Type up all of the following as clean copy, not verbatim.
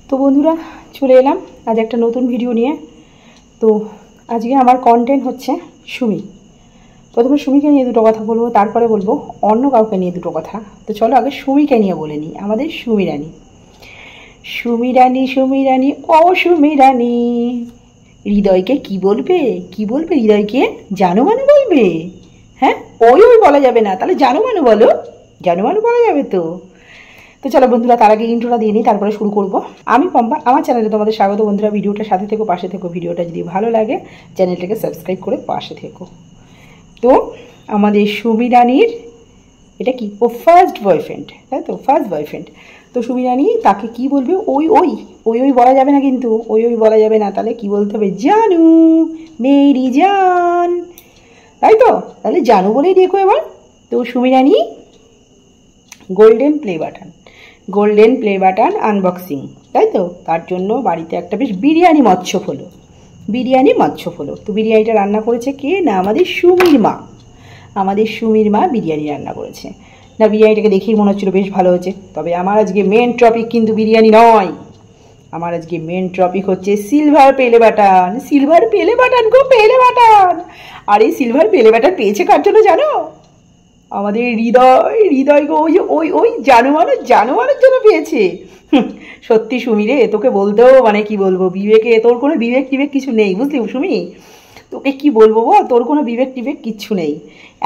তো বন্ধুরা চলে এলাম আজ একটা নতুন ভিডিও নিয়ে। তো আজকে আমার কন্টেন্ট হচ্ছে সুমি। প্রথমে সুমিকে নিয়ে দুটো কথা বলবো, তারপরে বলবো অন্য কাউকে নিয়ে দুটো কথা। তো চলো আগে সুমিকে নিয়ে বলে নিই। আমাদের সুমি রানী, সুমি রানী, সুমি রানী, ও সুমি রানী হৃদয়কে কি বলবে, কি বলবে হৃদয়কে? জানো মানে বলবে? হ্যাঁ, ওই ওই বলা যাবে না, তাহলে জানো মানে বলো। জানো মানে বলা যাবে তো। তো চলো বন্ধুরা, তার আগে ইন্ট্রোটা দিয়ে নিই, তারপরে শুরু করব। আমি পম্পা, আমার চ্যানেলে তোমাদের স্বাগত। বন্ধুরা ভিডিওটার সাথে থেকো, পাশে থেকো। ভিডিওটা যদি ভালো লাগে চ্যানেলটাকে সাবস্ক্রাইব করে পাশে থেকো। তো আমাদের সুমি রানীর এটা কি, ও ফার্স্ট বয়ফ্রেন্ড, তাই তো? First boyfriend. তো সুমি রানী তাকে কি বলবে? ওই ওই ওই ওই বলা যাবে না, কিন্তু ওই ওই বলা যাবে না। তাহলে কি বলতে হবে? জানু, মেরি জান, তাই তো? তাহলে জানু বলেই দেখো এবার। তো Sumi Rani golden play button, golden play button unboxing, তাই তো? তার জন্য বাড়িতে একটা বেশ বিরিয়ানি মৎস্য হলো, বিরিয়ানি মৎস্য হলো। তো বিরিয়ানিটা রান্না করেছে কে? না আমাদের সুমির মা। আমাদের সুমির মা বিরিয়ানি রান্না করেছে। না বিরিয়ানিটাকে দেখেই মনে হচ্ছিলো বেশ ভালো হয়েছে। তবে আমার আজকে মেন টপিক কিন্তু বিরিয়ানি নয়। আমার আজকে মেন টপিক হচ্ছে সিলভার পেলে বাটন। সিলভার পেলে বাটন গো, পেলে বাটন। আর এই সিলভার পেলে বাটন পেয়েছে কার জন্য জানো? আমাদের হৃদয়, হৃদয় গো, ওই যে ওই ওই জানোয়ারের জন্য পেয়েছে। সত্যি সুমি রে, তোকে বলতেও মানে কি বলবো, বিবেকে তোর কোনো বিবেক টিবেক কিছু নেই, বুঝলি সুমি? তোকে কি বলবো বল, তোর কোনো বিবেক টিবেক কিচ্ছু নেই।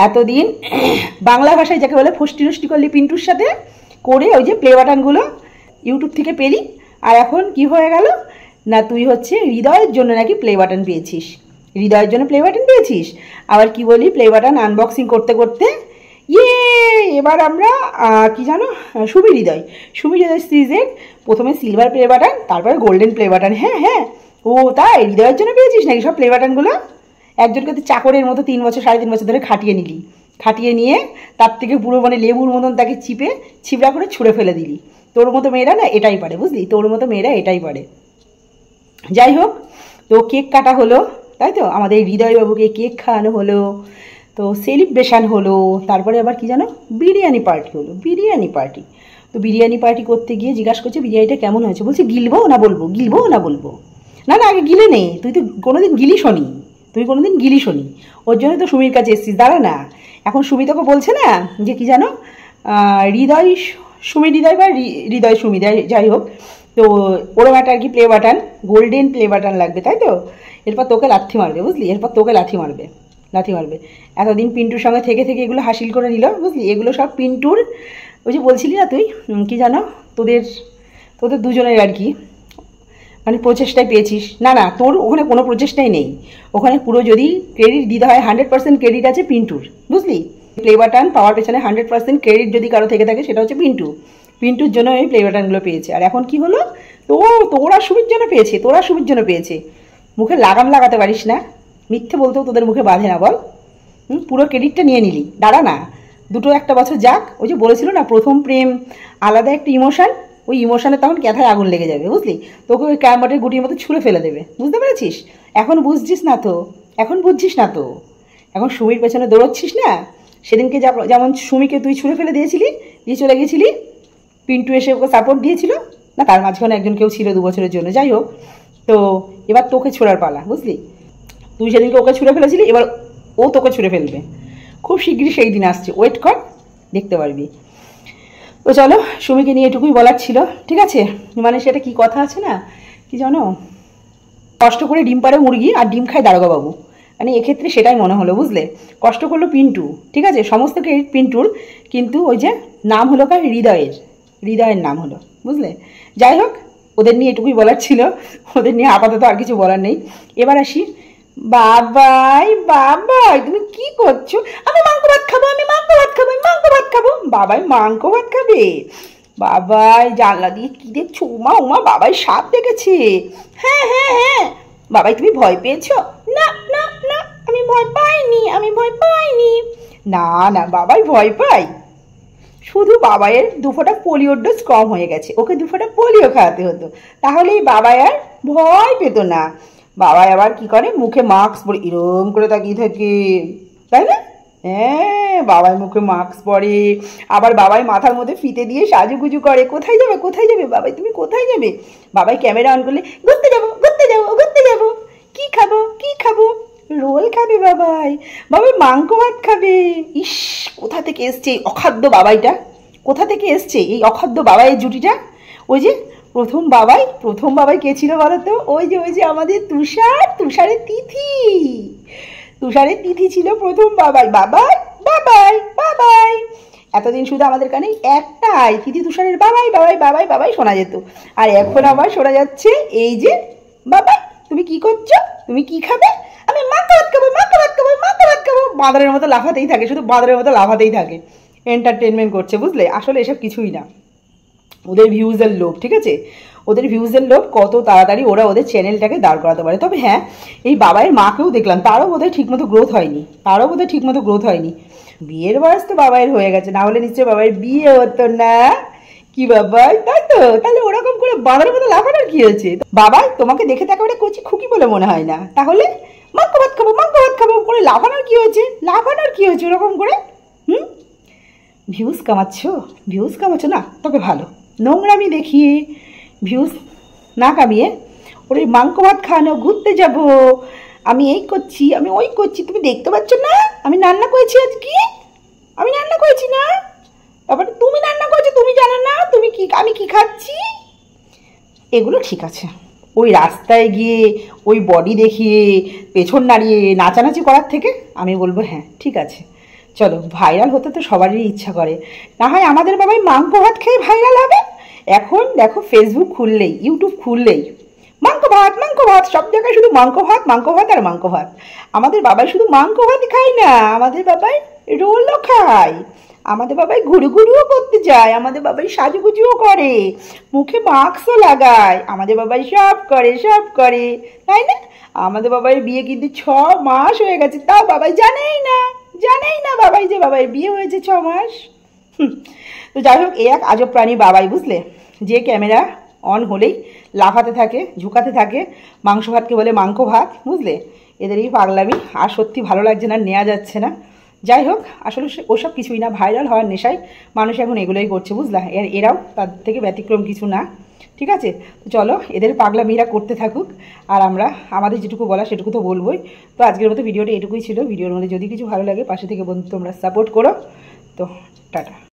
এতদিন বাংলা ভাষায় যাকে বলে ফষ্টি নষ্টি করলি পিন্টুর সাথে করে ওই যে প্লে বাটনগুলো ইউটিউব থেকে পেলি, আর এখন কি হয়ে গেল না তুই হচ্ছে হৃদয়ের জন্য নাকি প্লে বাটন পেয়েছিস। হৃদয়ের জন্য প্লে বাটন পেয়েছিস, আবার কি বলি প্লে বাটন আনবক্সিং করতে করতে ইয়ে এবার আমরা কি জানো, সুমি হৃদয়, সুমি হৃদয় সিরিজের প্রথমে সিলভার প্লে বাটন, তারপরে গোল্ডেন প্লে বাটন। হ্যাঁ হ্যাঁ, ও তাই হৃদয়ের জন্য পেয়েছিস নাকি সব প্লে বাটনগুলো? একজনকে তো চাকরের মতো 3 বছর 3.5 বছর ধরে খাটিয়ে নিলি, খাটিয়ে নিয়ে তার থেকে পুরো মানে লেবুর মতন তাকে চিপে ছিবড়া করে ছুঁড়ে ফেলে দিলি। তোর মতো মেয়েরা না এটাই পারে, বুঝলি? তোর মতো মেয়েরা এটাই পারে। যাই হোক, তো কেক কাটা হলো, তাই তো? আমাদের হৃদয়বাবুকে কেক খাওয়ানো হলো, তো সেলিব্রেশন হলো। তারপরে আবার কি জানো, বিরিয়ানি পার্টি হলো, বিরিয়ানি পার্টি। তো বিরিয়ানি পার্টি করতে গিয়ে জিজ্ঞাসা করছে বিরিয়ানিটা কেমন হয়েছে। বলছি গিলবো না বলবো, গিলবো না বলবো? না না আগে গিলে নেই, তুই তো কোনোদিন গিলিস নি, তুই কোনোদিন গিলিস নি। ওর জন্য তো সুমির কাছে এসছিস। দাঁড়া না, এখন সুমি তোকে বলছে না যে কি জানো, হৃদয় সুমি হৃদয় বা হৃদয় সুমি, যাই হোক। তো ওরম একটা আর কি play button, golden play button লাগবে, তাই তো? এরপর তোকে লাথি মারবে, বুঝলি? এরপর তোকে লাথি মারবে, লাথি মারবে। এতদিন পিন্টুর সঙ্গে থেকে থেকে এগুলো হাসিল করে নিল, বুঝলি? এগুলো সব পিন্টুর, ওই যে বলছিলি না তুই কি জানো, তোদের তোদের দুজনের আর কি মানে প্রচেষ্টায় পেয়েছিস। না না, তোর ওখানে কোনো প্রচেষ্টাই নেই। ওখানে পুরো যদি ক্রেডিট দিতে হয় 100% ক্রেডিট আছে পিন্টুর, বুঝলি? প্লে বাটন পাওয়ার পেছনে 100% ক্রেডিট যদি কারো থেকে থাকে সেটা হচ্ছে পিন্টু। পিন্টুর জন্য এই প্লে বাটনগুলো পেয়েছে। আর এখন কি হলো, তো তোরা সুমির জন্য পেয়েছে, তোরা সুমির জন্য পেয়েছে। মুখে লাগাম লাগাতে পারিস না, মিথ্যে বলতেও তোদের মুখে বাঁধে না বল। পুরো ক্রেডিটটা নিয়ে নিলি। দাঁড়া না, দুটো একটা বছর যাক। ওই যে বলেছিল না প্রথম প্রেম আলাদা একটা ইমোশন, ওই ইমোশনে তখন ক্যাথায় আগুন লেগে যাবে, বুঝলি? তোকে ওই ক্যারমটের গুটির মতো ছুঁড়ে ফেলে দেবে, বুঝতে পেরেছিস? এখন বুঝছিস না তো, এখন বুঝছিস না তো, এখন সুমির পেছনে দৌড়চ্ছিস না। সেদিনকে যেমন সুমিকে তুই ছুঁড়ে ফেলে দিয়েছিলি, দিয়ে চলে গেছিলি, পিন্টু এসে ওকে সাপোর্ট দিয়েছিল না, তার মাঝখানে একজন কেউ ছিল 2 বছরের জন্য। যাই হোক, তো এবার তোকে ছোড়ার পালা, বুঝলি? তুই সেদিনকে ওকে ছুঁড়ে ফেলেছিলি, এবার ও তোকে ছুঁড়ে ফেলবে। খুব শিগগিরই সেই দিন আসছে, ওয়েট কর, দেখতে পারবি। তো চলো, সুমিকে নিয়ে এটুকুই বলার ছিল, ঠিক আছে? মানে সেটা কি কথা আছে না, কি জানো, কষ্ট করে ডিম পাড়ে মুরগি আর ডিম খায় দারোগাবাবু, মানে এক্ষেত্রে সেটাই মনে হলো, বুঝলে? কষ্ট করলো পিন্টু, ঠিক আছে, সমস্ত ক্রেডিট পিন্টুর, কিন্তু ওই যে নাম হলো কার, হৃদয়ের, হৃদয়ের নাম হলো, বুঝলে? যাই হোক, ওদের নিয়ে এটুকুই বলার ছিল, ওদের নিয়ে আপাতত আর কিছু বলার নেই। এবার আসি, বাবাই বাবাই তুমি কি করছো? আমি মাংস ভাত খাবো, আমি মাংস ভাত খাবো, আমি মাংস ভাত খাবো। বাবাই মাংস ভাত খাবে? বাবাই জানলা দিয়ে কি দেখছো? উমা উমা, বাবাই সাপ দেখেছে। হ্যাঁ হ্যাঁ হ্যাঁ। বাবাই তুমি ভয় পেয়েছো? না না না, আমি ভয় পাইনি, আমি ভয় পাইনি। না না, বাবাই ভয় পাই। শুধু বাবাইয়ের 2 ফোঁটা পোলিওর ডোজ কম হয়ে গেছে, ওকে 2 ফোঁটা পোলিও খাওয়াতে হতো, তাহলেই বাবাই আর ভয় পেত না। বাবাই আবার কি করে, মুখে মাস্ক পরে এরম করে তাকিয়ে থাকে, তাই না? হ্যাঁ, বাবাই মুখে মাস্ক পরে, আবার বাবাই মাথার মধ্যে ফিতে দিয়ে সাজুগুজু করে। কোথায় যাবে, কোথায় যাবে বাবাই, তুমি কোথায় যাবে? বাবাই ক্যামেরা অন করলে ঘুরতে যাবো, ঘুরতে যাবো, ঘুরতে যাবো। কি খাবো, কি খাবো? রোল খাবে বাবাই, বাবাই মাংস ভাত খাবে। ইস, কোথা থেকে এসছে এই অখাদ্য বাবাইটা? কোথা থেকে এসছে এই অখাদ্য বাবাইয়ের জুটিটা? ওই যে প্রথম বাবাই কে ছিল বলো তো? ওই যে আমাদের তুষারের তিথি। তুষারের তিথি ছিল প্রথম বাবাই। বাবাই বাবাই বাবাই, এতদিন শুধু আমাদের কানে একটাই তিথি তুষারের বাবাই বাবাই বাবাই বাবাই শোনা যেত। আর এখন আবার শোনা যাচ্ছে এই যে বাবাই তুমি কি করছো, তুমি কি খাবে? আমি মাংস ভাত খাবো, মাংস ভাত খাবো, মাংস ভাত খাবো। বাঁদরের মতো লাফাতেই থাকে, শুধু বাঁদরের মতো লাফাতেই থাকে, এন্টারটেনমেন্ট করছে, বুঝলে? আসলে এসব কিছুই না, ওদের ভিউজের লোভ, ঠিক আছে? ওদের ভিউজের লোভ, কত তাড়াতাড়ি ওরা ওদের চ্যানেলটাকে দাঁড় করাতে পারে। তবে হ্যাঁ, এই বাবাইয়ের মাকেও দেখলাম, তারও বোধহয় ঠিকমতো গ্রোথ হয়নি। বিয়ের বয়স তো বাবাইয়ের হয়ে গেছে, না হলে নিশ্চয়ই বাবাইয়ের বিয়ে হতো না। কি বাবাই, তাই তো? তাহলে ওরকম করে বাবার মতো লাফানোর কি হয়েছে? বাবাই তোমাকে দেখে তো একেবারে কচি খুকি বলে মনে হয় না। তাহলে মাংস ভাত খাবো, মাংস ভাত খাবো করে লাফানোর কি হয়েছে? ওরকম করে? হুম, ভিউজ কামাচ্ছ না? তবে ভালো, নোংরামি দেখিয়ে ভিউজ না কামিয়ে ওরে মাংস ভাত খাওয়ানো, ঘুরতে যাব, আমি এই করছি, আমি ওই করছি, তুমি দেখতে পাচ্ছ না আমি রান্না করেছি আজকে? আমি রান্না করেছি না? তারপরে তুমি রান্না করেছো, তুমি জানো না তুমি কি, আমি কি খাচ্ছি? এগুলো ঠিক আছে, ওই রাস্তায় গিয়ে ওই বডি দেখিয়ে পেছন নাড়িয়ে নাচানাচি করার থেকে আমি বলবো হ্যাঁ ঠিক আছে, চলো ভাইরাল হতে তো সবারই ইচ্ছা করে। না হয় আমাদের বাবাই মাংস ভাত খেয়ে ভাইরাল হবে। এখন দেখো, ফেসবুক খুললেই, ইউটিউব খুললেই মাংস ভাত, সব জায়গায় শুধু মাংস ভাত আর মাংস ভাত। আমাদের বাবাই শুধু মাংস ভাত খায় না, আমাদের বাবাই রোলও খায়, আমাদের বাবাই ঘুরুঘুরুও করতে যায়, আমাদের বাবাই সাজুগুজুও করে, মুখে মাস্কও লাগায়, আমাদের বাবাই সব করে, তাই না? আমাদের বাবাইয়ের বিয়ে কিন্তু 6 মাস হয়ে গেছে, তাও বাবাই জানেই না বাবাই যে বাবাইয়ের বিয়ে হয়েছে 6 মাস। তো যাই হোক, এ এক আজব প্রাণী বাবাই, বুঝলে? যে ক্যামেরা অন হলেই লাফাতে থাকে, ঝুঁকাতে থাকে, মাংস ভাতকে বলে মাংস ভাত, বুঝলে? এদের এই পাগলামি আর সত্যি ভালো লাগছে না, নেওয়া যাচ্ছে না। যাই হোক, আসলে ওসব কিছুই না, ভাইরাল হওয়ার নেশায় মানুষ এখন এগুলোই করছে, বুঝলা? এরাও তার থেকে ব্যতিক্রম কিছু না, ঠিক আছে? তো চলো, এদের পাগলামিরা করতে থাকুক, আর আমরা আমাদের যেটুকু বলা সেটুকু তো বলবোই। তো আজকের মতো ভিডিওটা এটুকুই ছিল। ভিডিওর মধ্যে যদি কিছু ভালো লাগে পাশে থেকে বন্ধু তোমরা সাপোর্ট করো। তো টাটা।